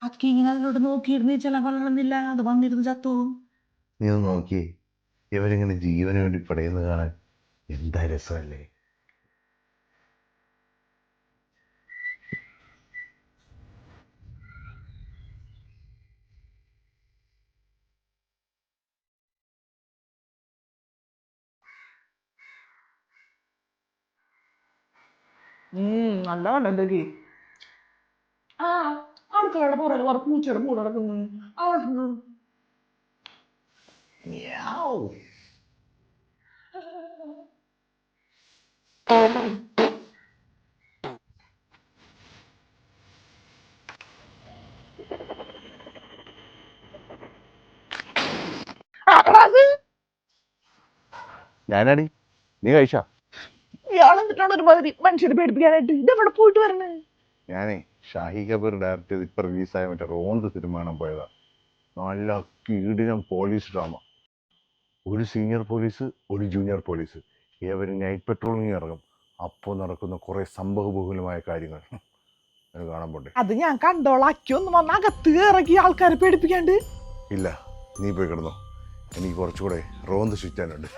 അക്കി ഇങ്ങനെ അതിലോട്ട് നോക്കിയിരുന്ന് ചില കൊള്ളണമെന്നില്ല, അത് വന്നിരുന്ന് ചത്തു. നീ ഒന്ന് നോക്കിയേ, ഇവരിങ്ങനെ ജീവന് വേണ്ടി പടയുന്നത് കാണാൻ എന്താ രസമല്ലേ. നല്ല കണ്ടല്ലേ. ആ അടുക്കളയുടെ പുറകെ കുറെ പൂച്ചയുടെ കൂടെ നടക്കുന്നു. ഞാനാടി, നീ കഴിച്ചാ? ഇയാളെന്നിട്ടാണ് ഒരുമാതിരി മനുഷ്യരെ പേടിപ്പിക്കാനായിട്ട് ഇതെവിടെ പോയിട്ട് വരണേ? ഞാനേ ഷാഹി കപൂർ ഡയറക്റ്റ് ചെയ്ത് ഇപ്പൊ റിലീസായ മറ്റേ റോന്ത് സിനിമ കാണാൻ പോയതാ. നല്ല കീടിനം പോലീസ് ഡ്രാമ. ഒരു സീനിയർ പോലീസ്, ഒരു ജൂനിയർ പോലീസ്, ഇവർ നൈറ്റ് പെട്രോളിങ് ഇറങ്ങും. അപ്പോൾ നടക്കുന്ന കുറെ സംഭവബഹുലമായ കാര്യങ്ങൾ അത് കാണാൻ പോണ്ടേ? അത് ഞാൻ കണ്ടോളാം. അക്കൊന്നും വന്ന് അകത്ത് ഇറക്കി ആൾക്കാരെ പേടിപ്പിക്കാണ്ട്. ഇല്ല, നീ പോയി കിടന്നോ, എനിക്ക് കുറച്ചുകൂടെ റോന്ത് ചുറ്റാനുണ്ട്.